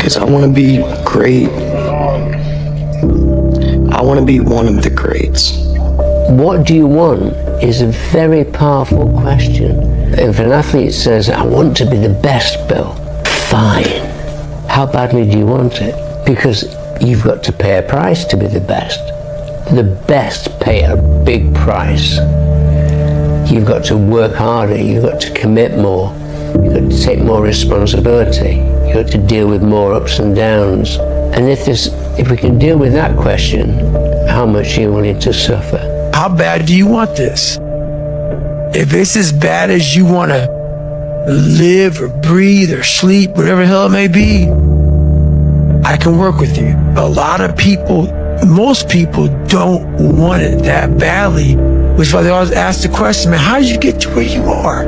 Because I want to be great. I want to be one of the greats. What do you want is a very powerful question. If an athlete says, I want to be the best, Bill, fine. How badly do you want it? Because you've got to pay a price to be the best. The best pay a big price. You've got to work harder, you've got to commit more, you've got to take more responsibility, you've got to deal with more ups and downs. And if we can deal with that question, how much are you willing to suffer? How bad do you want this? If it's as bad as you want to live or breathe or sleep, whatever the hell it may be, I can work with you. A lot of people, most people don't want it that badly, which is why they always ask the question, man, how did you get to where you are?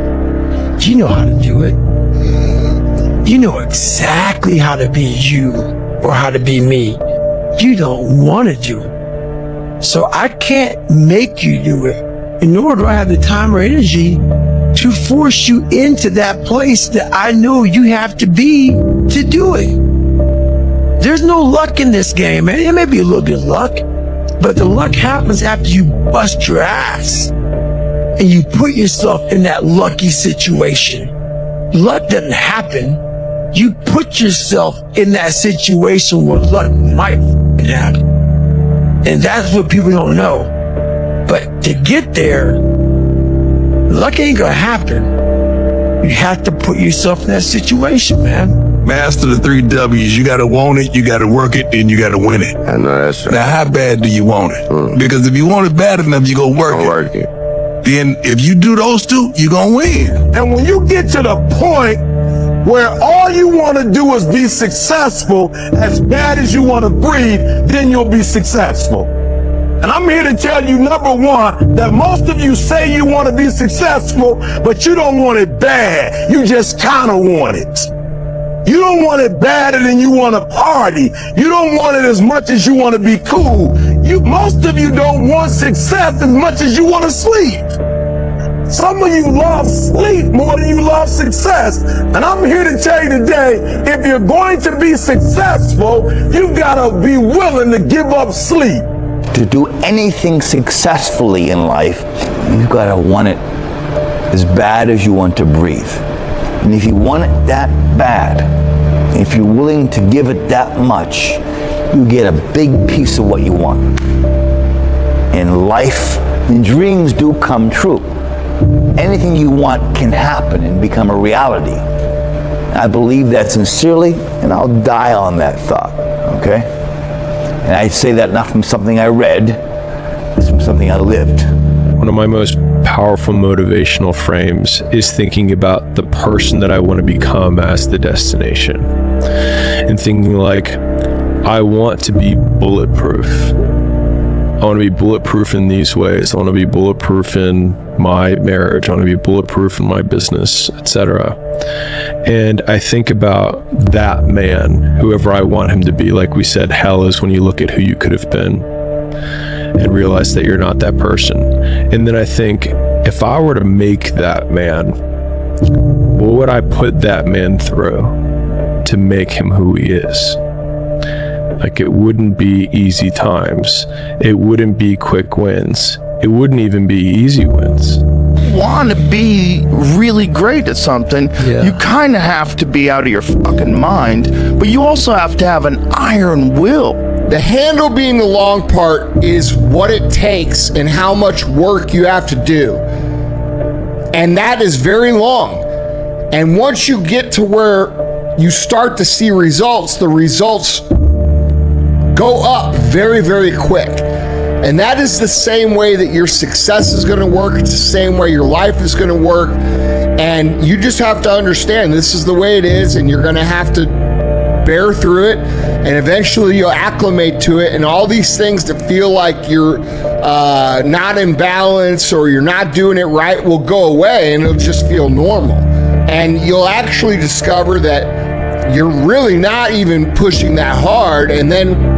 You know how to do it. You know exactly how to be you or how to be me. You don't want to do it. So I can't make you do it, and nor do I have the time or energy to force you into that place that I know you have to be to do it. There's no luck in this game, man. It may be a little bit of luck, but the luck happens after you bust your ass and you put yourself in that lucky situation. Luck doesn't happen. You put yourself in that situation where luck might happen. And that's what people don't know. But to get there, luck ain't gonna happen. You have to put yourself in that situation, man. Master the 3 W's. You gotta want it, you gotta work it, and you gotta win it. I know that's right. Now, how bad do you want it? Because if you want it bad enough, you gonna work it. Then if you do those two, you gonna win. And when you get to the point where all you want to do is be successful, as bad as you want to breathe, then you'll be successful. And I'm here to tell you, number one, that most of you say you want to be successful, but you don't want it bad. You just kind of want it. You don't want it badder than you want to party. You don't want it as much as you want to be cool. Most of you don't want success as much as you want to sleep. Some of you love sleep more than you love success. And I'm here to tell you today, if you're going to be successful, you've got to be willing to give up sleep. To do anything successfully in life, you've got to want it as bad as you want to breathe. And if you want it that bad, if you're willing to give it that much, you get a big piece of what you want. In life, and dreams do come true. Anything you want can happen and become a reality. I believe that sincerely, and I'll die on that thought, okay? And I say that not from something I read, it's from something I lived. One of my most powerful motivational frames is thinking about the person that I want to become as the destination. And thinking like, I want to be bulletproof. I want to be bulletproof in these ways. I want to be bulletproof in my marriage. I want to be bulletproof in my business, etc. And I think about that man, whoever I want him to be. Like we said, hell is when you look at who you could have been and realize that you're not that person. And then I think, if I were to make that man, what would I put that man through to make him who he is? Like, it wouldn't be easy times. It wouldn't be quick wins. It wouldn't even be easy wins. Want to be really great at something, you kind of have to be out of your fucking mind, but you also have to have an iron will. The handle being the long part is what it takes and how much work you have to do. And that is very long. And once you get to where you start to see results, the results go up very, very quick. And that is the same way that your success is going to work. It's the same way your life is going to work. And you just have to understand this is the way it is, and you're going to have to bear through it, and eventually you'll acclimate to it, and all these things that feel like you're not in balance or you're not doing it right will go away, and it'll just feel normal. And you'll actually discover that you're really not even pushing that hard, and then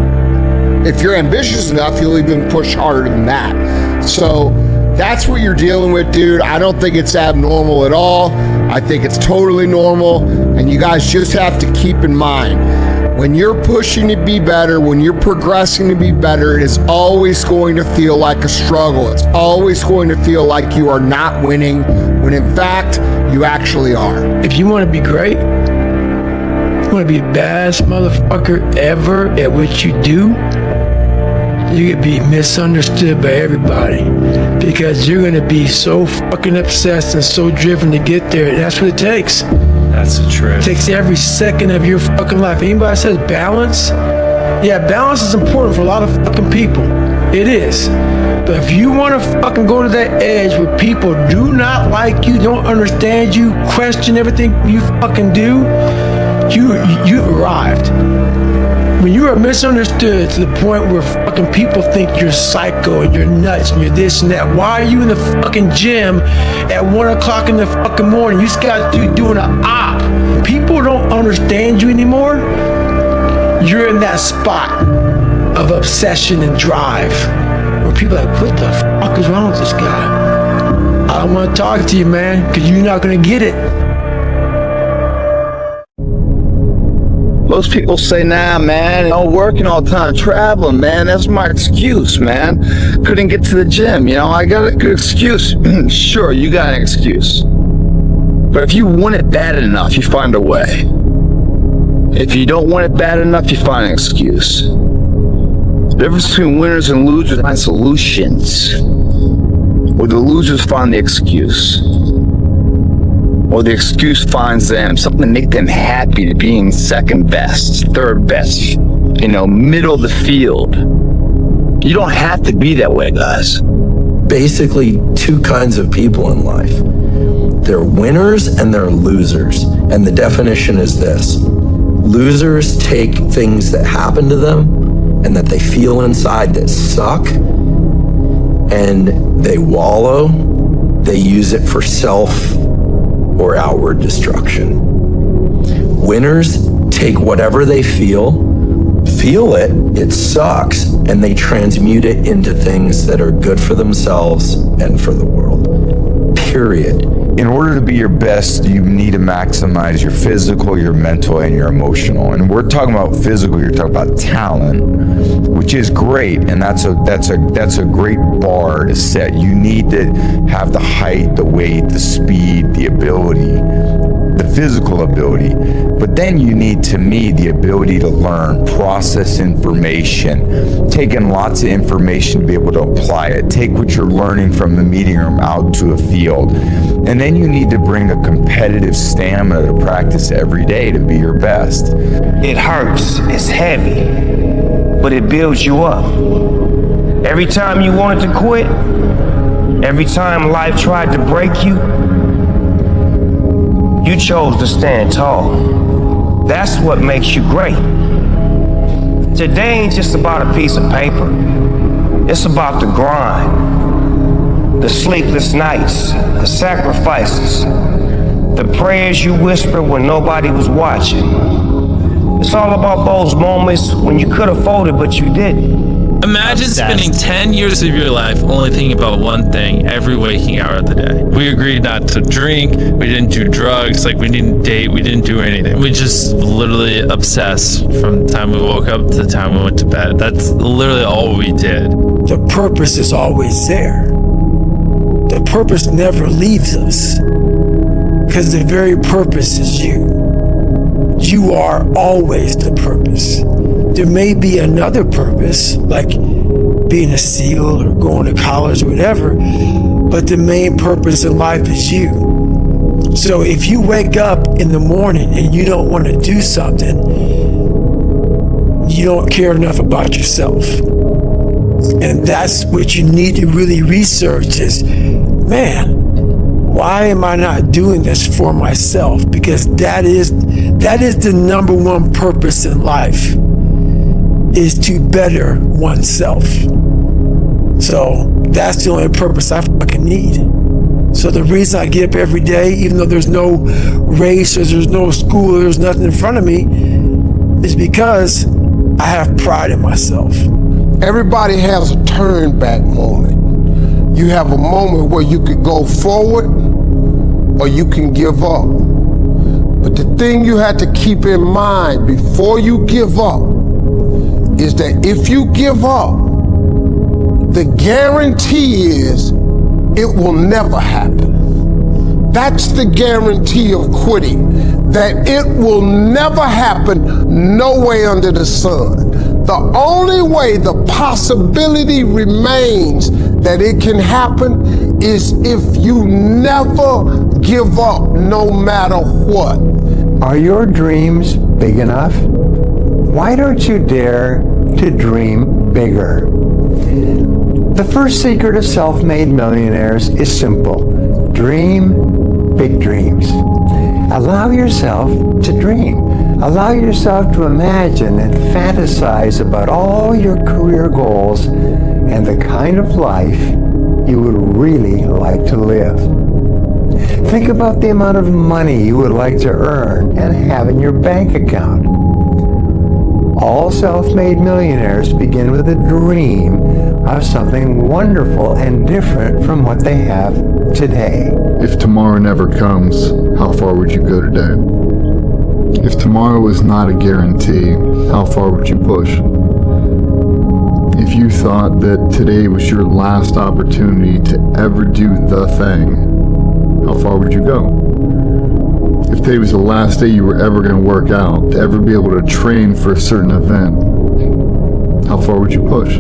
if you're ambitious enough, you'll even push harder than that. So that's what you're dealing with, dude. I don't think it's abnormal at all. I think it's totally normal, and you guys just have to keep in mind, When you're pushing to be better, when you're progressing to be better, it is always going to feel like a struggle. It's always going to feel like you are not winning, when in fact, you actually are. If you want to be great, you want to be the baddest motherfucker ever at what you do, you could be misunderstood by everybody because you're going to be so fucking obsessed and so driven to get there. That's what it takes. That's the truth. It takes every second of your fucking life. Anybody says balance? Yeah, balance is important for a lot of fucking people. It is. But if you want to fucking go to that edge where people do not like you, don't understand you, question everything you fucking do, you've arrived. When you are misunderstood to the point where fucking people think you're psycho and you're nuts and you're this and that, why are you in the fucking gym at 1 o'clock in the fucking morning? You just got to doing an op. People don't understand you anymore. You're in that spot of obsession and drive where people are like, what the fuck is wrong with this guy? I don't want to talk to you, man, because you're not going to get it. Most people say, nah, man, I'm working all the time, traveling, man. That's my excuse, man. Couldn't get to the gym, I got a good excuse. Sure, you got an excuse. But if you want it bad enough, you find a way. If you don't want it bad enough, you find an excuse. The difference between winners and losers is solutions. Or the losers find the excuse. Or the excuse finds them something to make them happy to being second best, third best, middle of the field. You don't have to be that way, guys. Basically, two kinds of people in life. They're winners and they're losers. And the definition is this. Losers take things that happen to them and that they feel inside that suck, and they wallow. They use it for self or outward destruction. Winners take whatever they feel it sucks, and they transmute it into things that are good for themselves and for the world. Period. In order to be your best, you need to maximize your physical, your mental, and your emotional. And we're talking about physical, you're talking about talent, which is great, and that's a great bar to set. You need to have the height, the weight, the speed, the ability, the physical ability. But then you need, to me, the ability to learn, process information, taking lots of information to be able to apply it, take what you're learning from the meeting room out to a field. And then you need to bring a competitive stamina to practice every day to be your best. It hurts, it's heavy, but it builds you up. Every time you wanted to quit, every time life tried to break you, you chose to stand tall. That's what makes you great. Today ain't just about a piece of paper. It's about the grind, the sleepless nights, the sacrifices, the prayers you whispered when nobody was watching. It's all about those moments when you could have folded, but you didn't. Imagine spending 10 years of your life only thinking about one thing every waking hour of the day. We agreed not to drink, we didn't do drugs, we didn't date, we didn't do anything. We just literally obsessed from the time we woke up to the time we went to bed. That's literally all we did. The purpose is always there. The purpose never leaves us, because the very purpose is you. You are always the purpose. There may be another purpose, like being a SEAL or going to college or whatever, but the main purpose in life is you. So if you wake up in the morning and you don't want to do something, you don't care enough about yourself. And that's what you need to really research is, man, why am I not doing this for myself? Because that is the number one purpose in life, is to better oneself. So that's the only purpose I fucking need. So the reason I get up every day, even though there's no race or there's no school or there's nothing in front of me, is because I have pride in myself. Everybody has a turn back moment. You have a moment where you could go forward or you can give up. But the thing you have to keep in mind before you give up is that if you give up, the guarantee is it will never happen. That's the guarantee of quitting, that it will never happen, no way under the sun. The only way the possibility remains that it can happen is if you never give up, no matter what. Are your dreams big enough? Why don't you dare to dream bigger? The first secret of self-made millionaires is simple. Dream big dreams. Allow yourself to dream. Allow yourself to imagine and fantasize about all your career goals and the kind of life you would really like to live. Think about the amount of money you would like to earn and have in your bank account. All self-made millionaires begin with a dream of something wonderful and different from what they have today. If tomorrow never comes, how far would you go today? If tomorrow was not a guarantee, how far would you push? If you thought that today was your last opportunity to ever do the thing, how far would you go? If today was the last day you were ever going to work out, to ever be able to train for a certain event, how far would you push?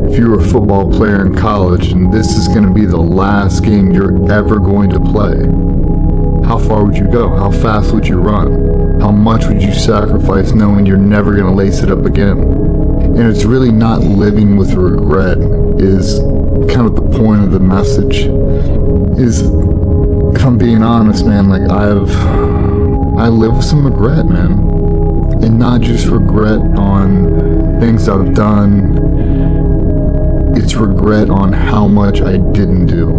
If you were a football player in college and this is going to be the last game you're ever going to play, how far would you go? How fast would you run? How much would you sacrifice knowing you're never going to lace it up again? And it's really not living with regret is kind of the point of the message. Is, if I'm being honest, man, like I live with some regret, man. And not just regret on things I've done, it's regret on how much I didn't do.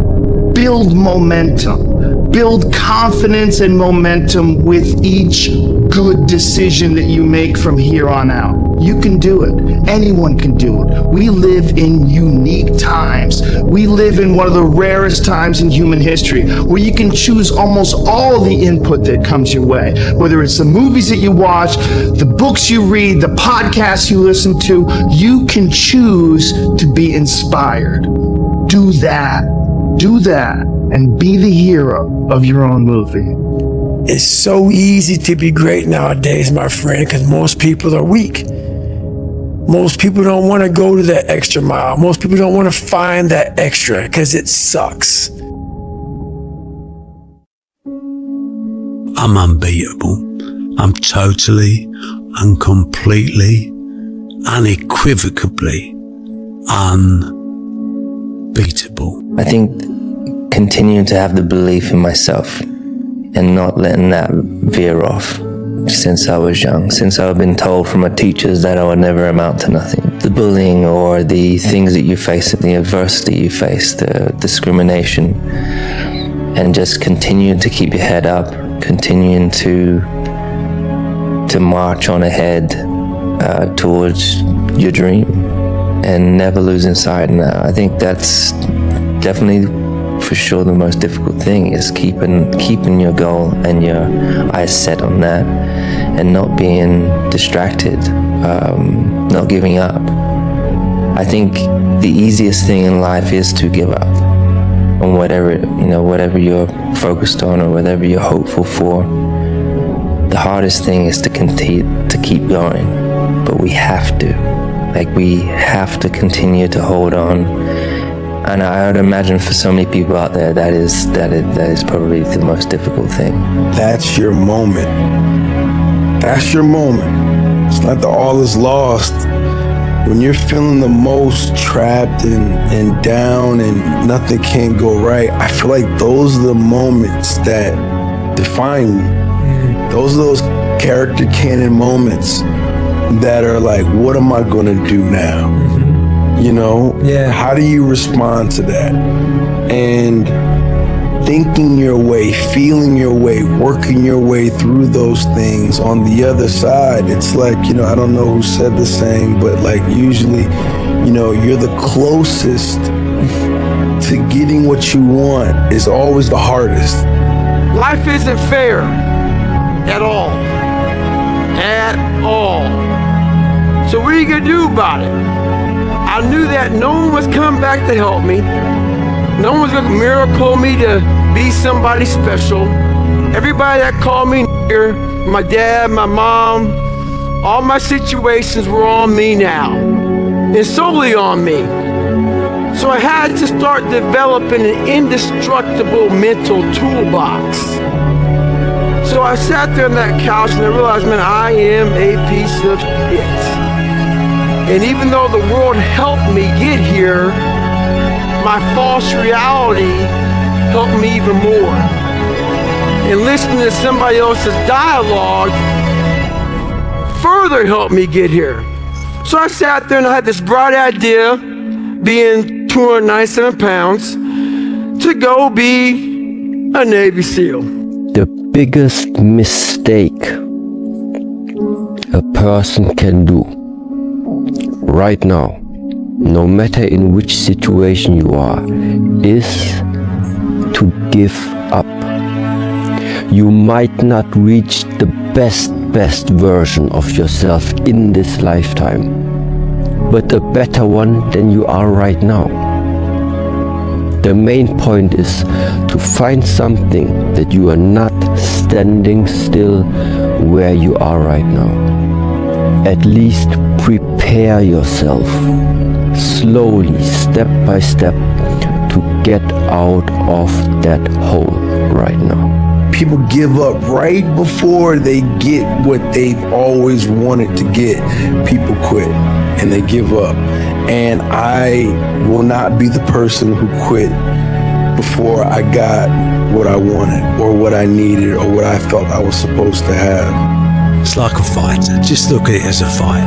Build momentum. Build confidence and momentum with each good decision that you make from here on out. You can do it. Anyone can do it. We live in unique times. We live in one of the rarest times in human history where you can choose almost all the input that comes your way. Whether it's the movies that you watch, the books you read, the podcasts you listen to, you can choose to be inspired. Do that. Do that. And be the hero of your own movie. It's so easy to be great nowadays, my friend, because most people are weak. Most people don't want to go to that extra mile. Most people don't want to find that extra because it sucks. I'm unbeatable. I'm totally and completely, unequivocally unbeatable. I think continuing to have the belief in myself and not letting that veer off since I was young, since I've been told from my teachers that I would never amount to nothing. The bullying or the things that you face, the adversity you face, the discrimination, and just continuing to keep your head up, continuing to march on ahead towards your dream and never losing sight. And I think that's definitely for sure the most difficult thing is keeping your goal and your eyes set on that and not being distracted, not giving up. I think the easiest thing in life is to give up on whatever you're focused on or whatever you're hopeful for. The hardest thing is to keep going, but we have to continue to hold on. And I would imagine for so many people out there, that is probably the most difficult thing. That's your moment. That's your moment. It's not that all is lost. When you're feeling the most trapped and down and nothing can go right, I feel like those are the moments that define you. Those are those character canon moments that are like, what am I gonna do now? You know, how do you respond to that? And thinking your way, feeling your way, working your way through those things on the other side, it's like, I don't know who said the saying, but like usually, you're the closest to getting what you want is always the hardest. Life isn't fair. at all. At all. So what are you gonna do about it? I knew that no one was coming back to help me. No one was gonna miracle me to be somebody special. Everybody that called me here, my dad, my mom, all my situations were on me now. And solely on me. So I had to start developing an indestructible mental toolbox. So I sat there on that couch and I realized, man, I am a piece of shit. And even though the world helped me get here, my false reality helped me even more. And listening to somebody else's dialogue further helped me get here. So I sat there and I had this bright idea, being 297 pounds, to go be a Navy SEAL. The biggest mistake a person can do right now, no matter in which situation you are, is to give up. You might not reach the best version of yourself in this lifetime, but a better one than you are right now. The main point is to find something that you are not standing still where you are right now. At least prepare yourself slowly, step by step, to get out of that hole right now. People give up right before they get what they've always wanted to get. People quit and they give up. And I will not be the person who quit before I got what I wanted or what I needed or what I felt I was supposed to have. It's like a fight. Just look at it as a fight.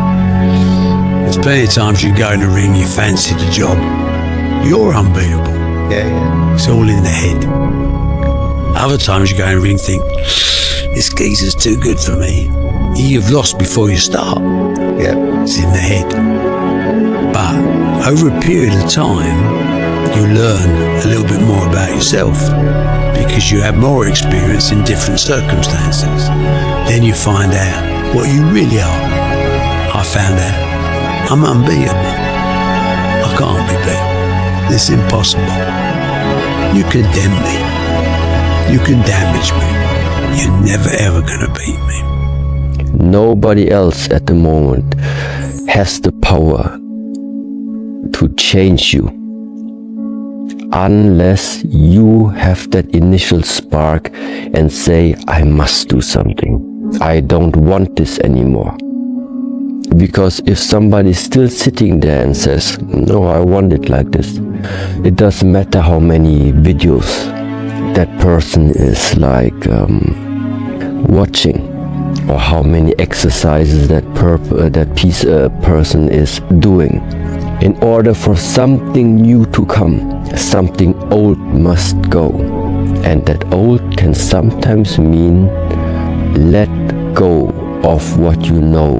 There's plenty of times you go in the ring, you fancy the job. You're unbeatable. Yeah. It's all in the head. Other times you go in the ring and think, this geezer's too good for me. You've lost before you start. Yeah. It's in the head. But over a period of time, you learn a little bit more about yourself because you have more experience in different circumstances. Then you find out what you really are. I found out I'm unbeatable. I can't be beat. It's impossible. You condemn me. You can damage me. You're never ever gonna beat me. Nobody else at the moment has the power to change you unless you have that initial spark and say, I must do something. I don't want this anymore. Because if somebody's still sitting there and says, no, I want it like this, it doesn't matter how many videos that person is like watching, or how many exercises that person is doing. In order for something new to come, something old must go. And that old can sometimes mean let go of what you know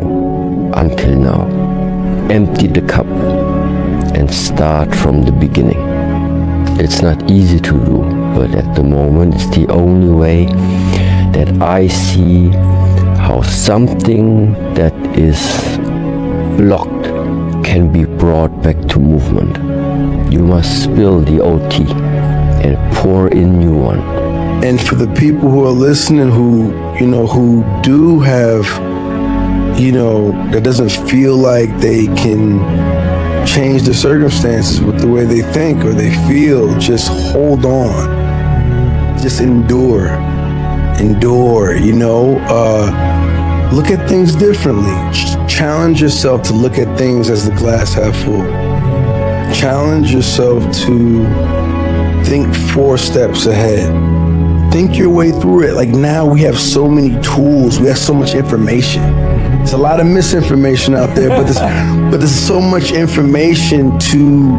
until now. Empty the cup and start from the beginning. It's not easy to do, but at the moment it's the only way that I see how something that is blocked can be brought back to movement. You must spill the old tea and pour in new one. And for the people who are listening who do have, that doesn't feel like they can change the circumstances with the way they think or they feel, just hold on. Just endure, look at things differently. Challenge yourself to look at things as the glass half full. Challenge yourself to think 4 steps ahead. Think your way through it. Like now we have so many tools, we have so much information. There's a lot of misinformation out there, but there's so much information to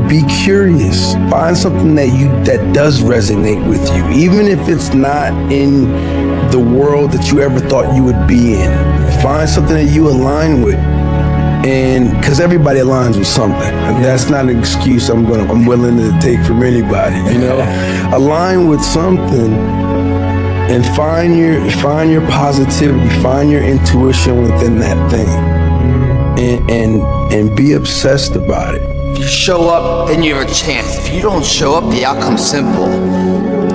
be curious. Find something that does resonate with you, even if it's not in the world that you ever thought you would be in. Find something that you align with, and because everybody aligns with something, and that's not an excuse I'm willing to take from anybody. Align with something and find your positivity, find your intuition within that thing, and be obsessed about it. If you show up, then you have a chance. If you don't show up, the outcome's simple.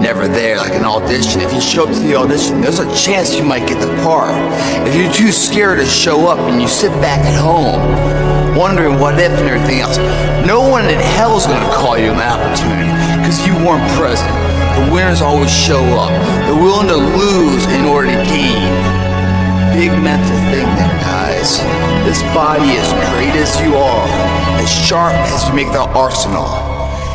Never there, like an audition. If you show up to the audition, there's a chance you might get the part. If you're too scared to show up and you sit back at home, wondering what if and everything else, no one in hell is going to call you an opportunity because you weren't present. The winners always show up. They're willing to lose in order to gain. Big mental thing there, guys. This body, as great as you are, as sharp as you make the arsenal,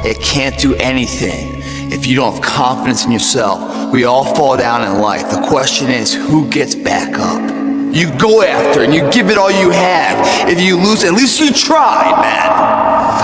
it can't do anything if you don't have confidence in yourself. We all fall down in life. The question is, who gets back up? You go after it and you give it all you have. If you lose, at least you tried, man.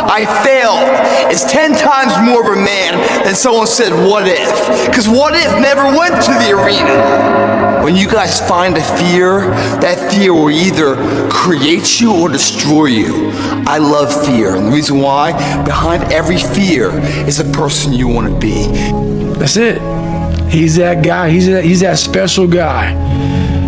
I failed. It's 10 times more of a man than someone said, what if? Because what if never went to the arena. When you guys find a fear, that fear will either create you or destroy you. I love fear, and the reason why, behind every fear is a person you want to be. That's it. He's that guy. He's that special guy.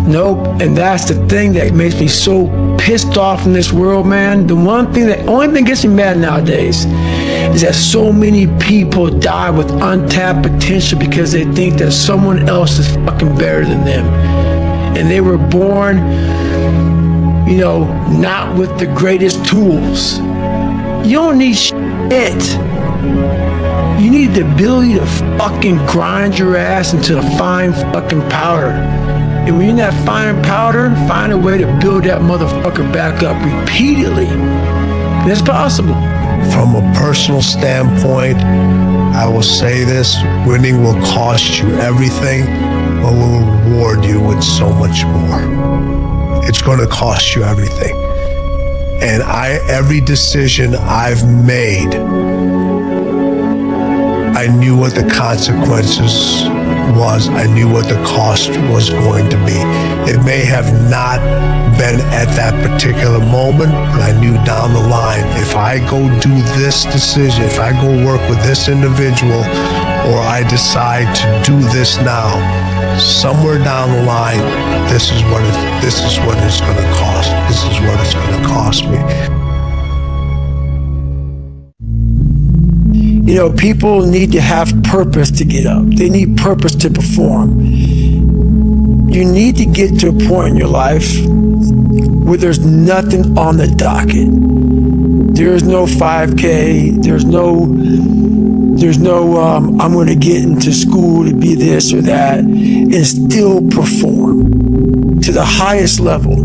Nope. And that's the thing that makes me so pissed off in this world, man. The only thing that gets me mad nowadays is that so many people die with untapped potential because they think that someone else is fucking better than them. And they were born, not with the greatest tools. You don't need shit. You need the ability to fucking grind your ass into a fine fucking powder. And when you're in that fine powder, find a way to build that motherfucker back up repeatedly. And it's possible. From a personal standpoint, I will say this: winning will cost you everything, but will reward you with so much more. It's going to cost you everything. And every decision I've made, I knew what the consequences was. I knew what the cost was going to be. It may have not been at that particular moment, but I knew down the line, if I go do this decision, if I go work with this individual, or I decide to do this now, somewhere down the line, this is what it's going to cost. This is what it's going to cost me. People need to have purpose to get up. They need purpose to perform. You need to get to a point in your life where there's nothing on the docket. There's no 5K. There's no I'm going to get into school to be this or that, and still perform to the highest level.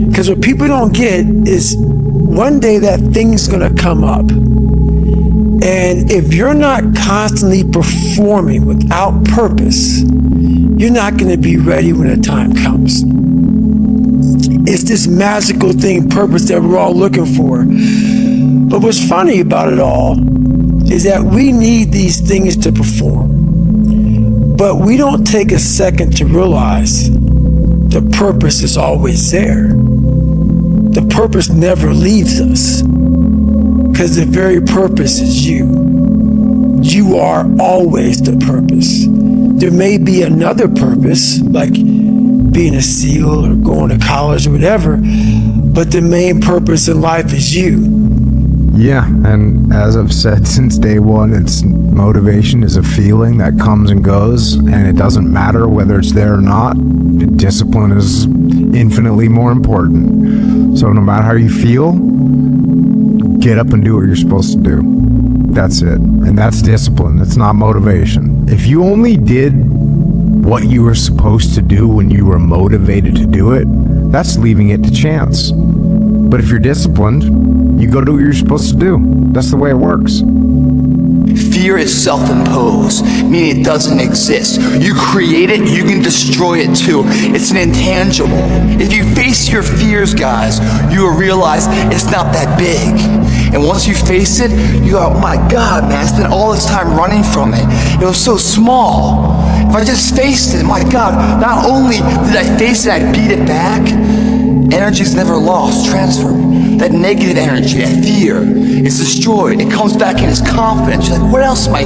Because what people don't get is one day that thing's going to come up. And if you're not constantly performing without purpose, you're not going to be ready when the time comes. It's this magical thing, purpose, that we're all looking for. But what's funny about it all is that we need these things to perform. But we don't take a second to realize the purpose is always there. The purpose never leaves us. Because the very purpose is you. You are always the purpose. There may be another purpose, like being a SEAL or going to college or whatever, but the main purpose in life is you. Yeah, and as I've said since day one, motivation is a feeling that comes and goes, and it doesn't matter whether it's there or not. Discipline is infinitely more important. So no matter how you feel, get up and do what you're supposed to do. That's it. And that's discipline. It's not motivation. If you only did what you were supposed to do when you were motivated to do it, that's leaving it to chance. But if you're disciplined, you go do what you're supposed to do. That's the way it works. Fear is self-imposed, meaning it doesn't exist. You create it, you can destroy it too. It's an intangible. If you face your fears, guys, you will realize it's not that big. And once you face it, you go, oh my God, man, I spent all this time running from it. It was so small. If I just faced it, my God, not only did I face it, I beat it back. And energy is never lost, transferred. That negative energy, that fear, is destroyed. It comes back in as confidence. You're like, what else am I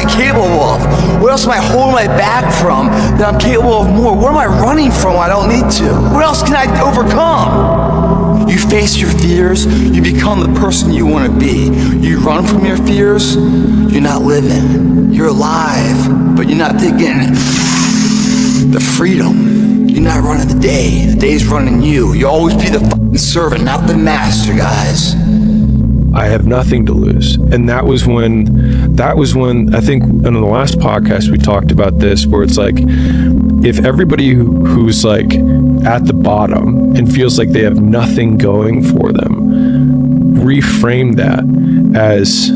capable of? What else am I holding my back from that I'm capable of more? What am I running from I don't need to? What else can I overcome? You face your fears, you become the person you want to be. You run from your fears, you're not living. You're alive, but you're not taking the freedom. You're not running the day. The day's running you. You always be the fucking servant, not the master, guys. I have nothing to lose. And that was when I think in the last podcast we talked about this, where it's like, if everybody who's like at the bottom and feels like they have nothing going for them, reframe that as,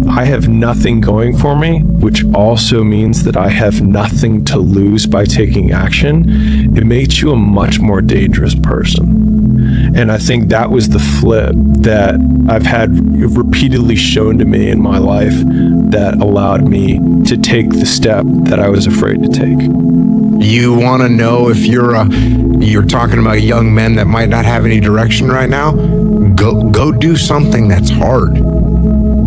I have nothing going for me, which also means that I have nothing to lose by taking action, it makes you a much more dangerous person. And I think that was the flip that I've had repeatedly shown to me in my life that allowed me to take the step that I was afraid to take. You want to know if you're talking about young men that might not have any direction right now? Go do something that's hard.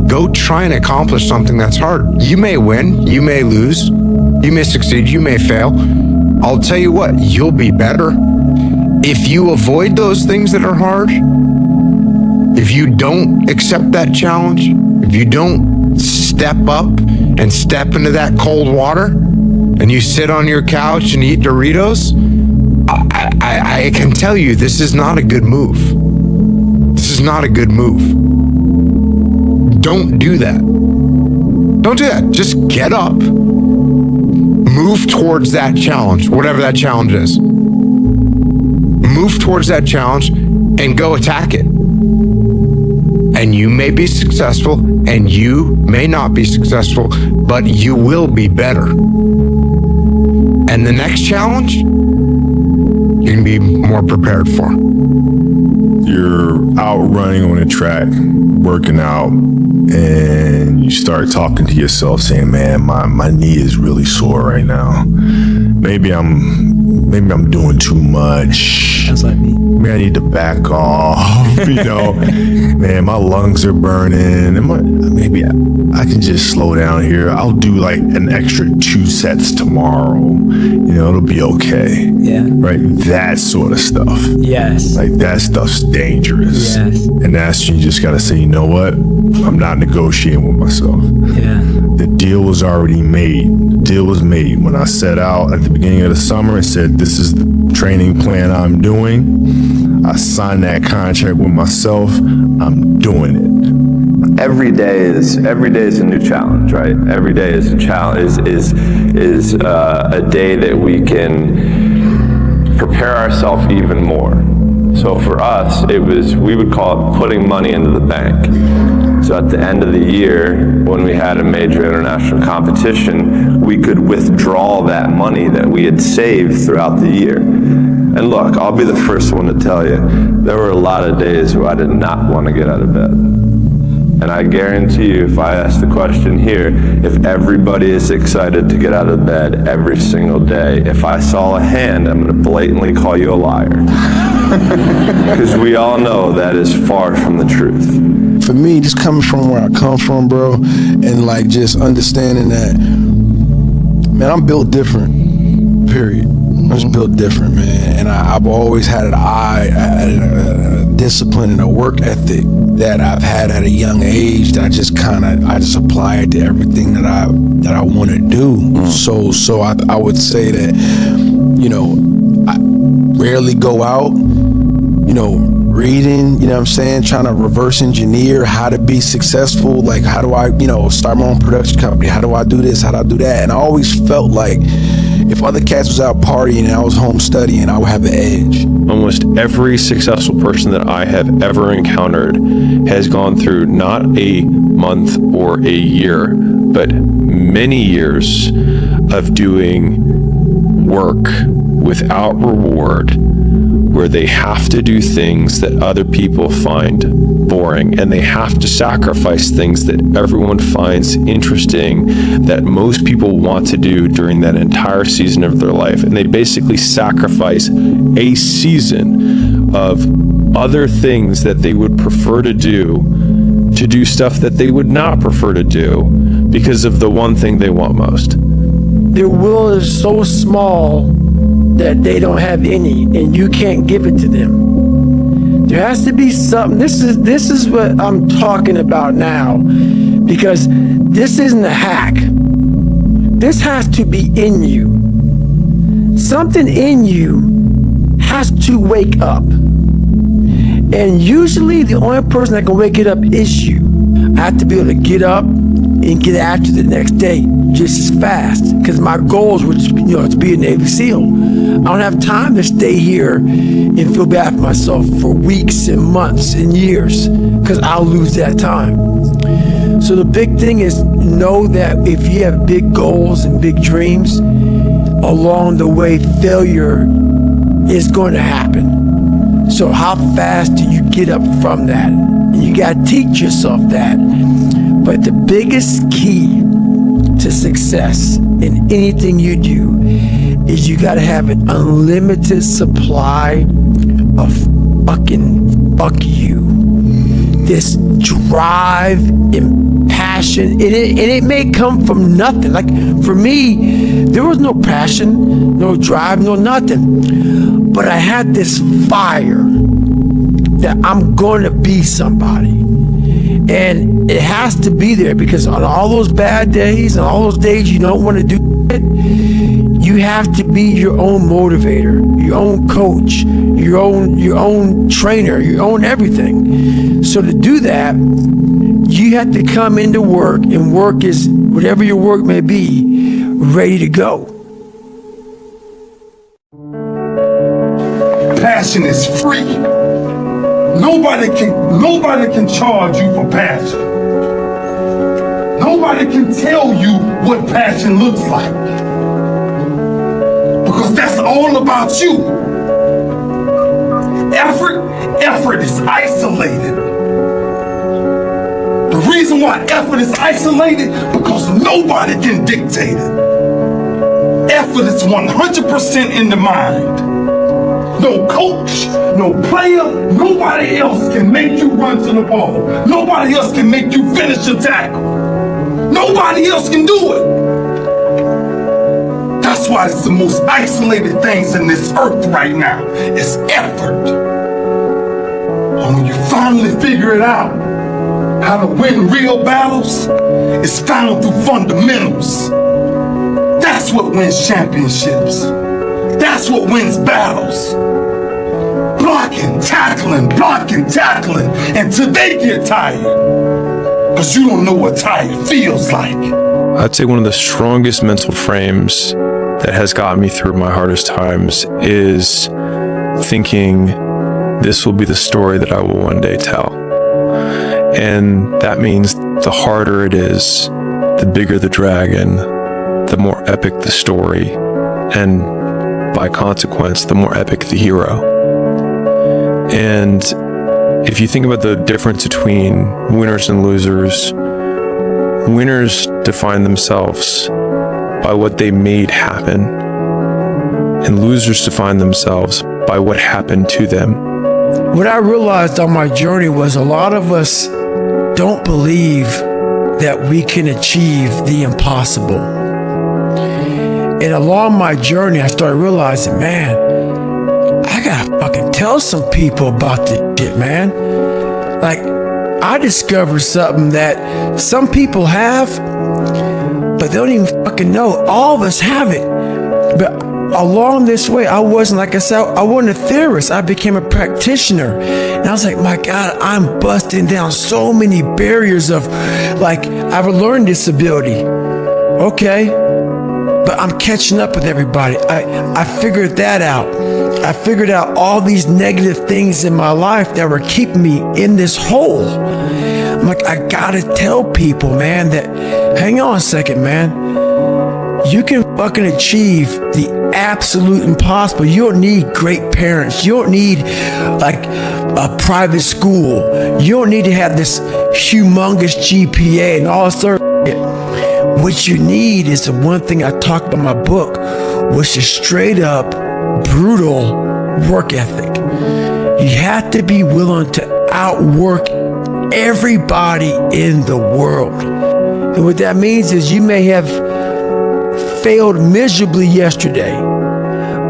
Go try and accomplish something that's hard. You may win, you may lose, you may succeed, you may fail. I'll tell you what, you'll be better. If you avoid those things that are hard, if you don't accept that challenge, if you don't step up and step into that cold water, and you sit on your couch and eat Doritos, I can tell you this is not a good move. This is not a good move. Don't do that. Don't do that. Just get up. Move towards that challenge, whatever that challenge is. Move towards that challenge and go attack it. And you may be successful and you may not be successful, but you will be better. And the next challenge, you can be more prepared for. You're out running on a track, working out, and you start talking to yourself saying, man, my knee is really sore right now. Maybe I'm doing too much. That's like me. Maybe I need to back off, man, my lungs are burning. Maybe I can just slow down here. I'll do like an extra 2 sets tomorrow. It'll be okay. Yeah. Right? That sort of stuff. Yes. Like that stuff's dangerous. Yes. And that's when you just gotta say, you know what? I'm not negotiating with myself. Yeah. The deal was already made. The deal was made when I set out at the beginning of the summer and said, this is the training plan I'm doing. I signed that contract with myself. I'm doing it. Every day is a new challenge, right? Every day is a challenge, is a day that we can prepare ourselves even more. So for us, we would call it putting money into the bank. So at the end of the year, when we had a major international competition, we could withdraw that money that we had saved throughout the year. And look, I'll be the first one to tell you, there were a lot of days where I did not want to get out of bed. And I guarantee you, if I ask the question here, if everybody is excited to get out of bed every single day, if I saw a hand, I'm going to blatantly call you a liar. Because we all know that is far from the truth. For me, just coming from where I come from, bro, and like just understanding that, man, I'm built different, period. I'm just built different, man. And I've always had an eye, a discipline and a work ethic that I've had at a young age that I just apply it to everything that I want to do. So I would say that, I rarely go out, reading, what I'm saying, trying to reverse engineer how to be successful. Like, how do I, start my own production company? How do I do this? How do I do that? And I always felt like if other cats was out partying and I was home studying, I would have the edge. Almost every successful person that I have ever encountered has gone through not a month or a year, but many years of doing work without reward, where they have to do things that other people find boring, and they have to sacrifice things that everyone finds interesting, that most people want to do during that entire season of their life. And they basically sacrifice a season of other things that they would prefer to do stuff that they would not prefer to do because of the one thing they want most. Their will is so small that they don't have any, and you can't give it to them. There has to be something. This is what I'm talking about now, because this isn't a hack. This has to be in you. Something in you has to wake up. And usually the only person that can wake it up is you. I have to be able to get up and get after the next day just as fast, because my goals were to be a Navy SEAL. I don't have time to stay here and feel bad for myself for weeks and months and years, because I'll lose that time. So the big thing is, know that if you have big goals and big dreams, along the way failure is going to happen. So how fast do you get up from that? And you got to teach yourself that. But the biggest key to success in anything you do is you got to have an unlimited supply of fuck you. This drive and passion, and it may come from nothing. Like for me, there was no passion, no drive, no nothing. But I had this fire that I'm going to be somebody. And it has to be there, because on all those bad days and all those days you don't want to do it, you have to be your own motivator, your own coach, your own trainer, your own everything. So to do that, you have to come into work, and work is whatever your work may be, ready to go. Passion is free. Nobody can charge you for passion. Nobody can tell you what passion looks like, because that's all about you. Effort is isolated. The reason why effort is isolated, because nobody can dictate it. Effort is 100% in the mind. No coach, no player, nobody else can make you run to the ball. Nobody else can make you finish a tackle. Nobody else can do it. That's why it's the most isolated things in this earth right now. It's effort. And when you finally figure it out, how to win real battles, it's found through fundamentals. That's what wins championships. That's what wins battles. Blocking, tackling, until they get tired. Because you don't know what tired feels like. I'd say one of the strongest mental frames that has gotten me through my hardest times is thinking this will be the story that I will one day tell. And that means the harder it is, the bigger the dragon, the more epic the story, and by consequence, the more epic the hero. And if you think about the difference between winners and losers, winners define themselves by what they made happen, and losers define themselves by what happened to them. What I realized on my journey was a lot of us don't believe that we can achieve the impossible. And along my journey, I started realizing, man, I gotta fucking tell some people about this shit, man. Like, I discovered something that some people have, but they don't even fucking know. All of us have it. But along this way, I wasn't, like I said, I wasn't a theorist. I became a practitioner. And I was like, my God, I'm busting down so many barriers of, like, I have a learning disability. Okay. But I'm catching up with everybody. I figured that out. I figured out all these negative things in my life that were keeping me in this hole. I'm like, I gotta tell people, man, that, hang on a second, man. You can fucking achieve the absolute impossible. You don't need great parents. You don't need like a private school. You don't need to have this humongous GPA and all this other shit. What you need is the one thing I talked about in my book, which is straight up brutal work ethic. You have to be willing to outwork everybody in the world. And what that means is you may have failed miserably yesterday,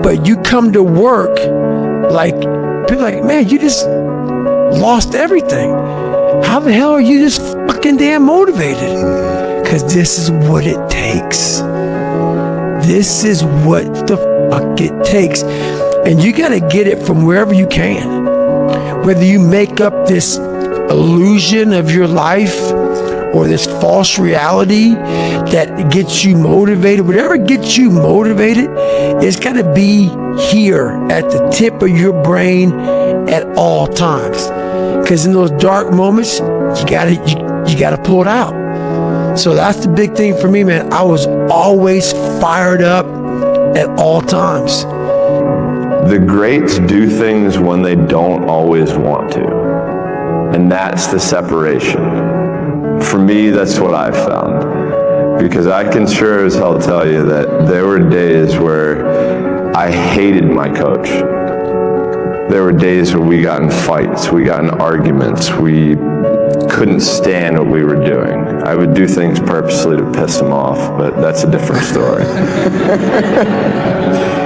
but you come to work like, people are like, man, you just lost everything. How the hell are you just fucking damn motivated? Because this is what it takes. This is what the fuck it takes. And you got to get it from wherever you can. Whether you make up this illusion of your life or this false reality that gets you motivated, whatever gets you motivated, it's got to be here at the tip of your brain at all times. Because in those dark moments, you gotta pull it out. So that's the big thing for me, man. I was always fired up at all times. The greats do things when they don't always want to. And that's the separation. For me, that's what I found. Because I can sure as hell tell you that there were days where I hated my coach. There were days where we got in fights, we got in arguments, we couldn't stand what we were doing. I would do things purposely to piss him off, but that's a different story.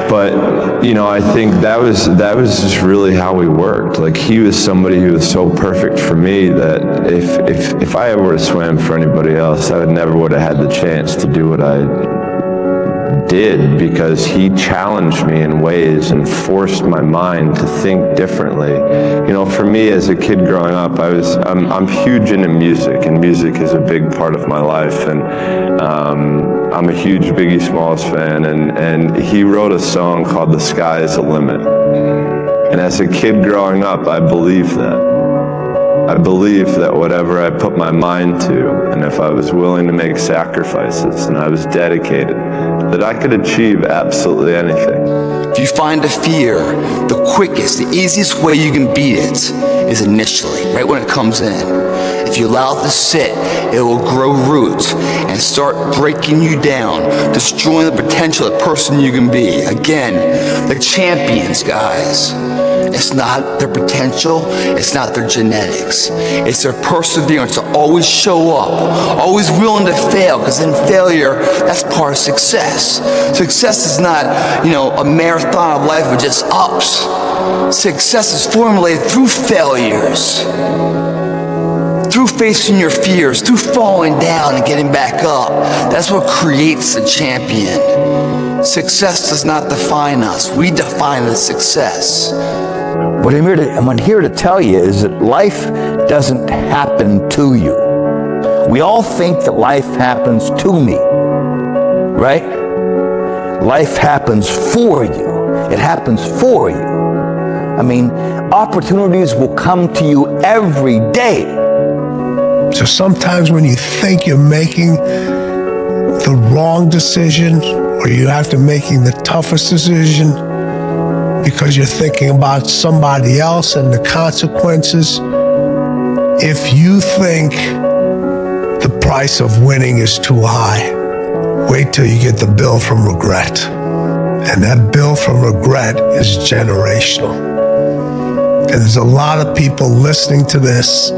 But, you know, I think that was just really how we worked. Like, he was somebody who was so perfect for me that if I ever would have swam for anybody else, I never would have had the chance to do what I did, because he challenged me in ways and forced my mind to think differently. You know, for me as a kid growing up, I'm huge into music, and music is a big part of my life, and I'm a huge Biggie Smalls fan, and he wrote a song called "The Sky Is the Limit." And as a kid growing up, I believed that. I believed that whatever I put my mind to, and if I was willing to make sacrifices and I was dedicated, that I could achieve absolutely anything. If you find a fear, the quickest, the easiest way you can beat it is initially, right when it comes in. If you allow it to sit, it will grow roots and start breaking you down, destroying the potential of the person you can be. Again, the champions, guys. It's not their potential, it's not their genetics. It's their perseverance to always show up, always willing to fail, because in failure, that's part of success. Success is not, a marathon of life with just ups. Success is formulated through failures, through facing your fears, through falling down and getting back up. That's what creates the champion. Success does not define us. We define the success. What I'm here to tell you is that life doesn't happen to you. We all think that life happens to me, right? Life happens for you. It happens for you. I mean, opportunities will come to you every day. So sometimes when you think you're making the wrong decision, or you have to making the toughest decision, because you're thinking about somebody else and the consequences. If you think the price of winning is too high, wait till you get the bill from regret. And that bill from regret is generational. And there's a lot of people listening to this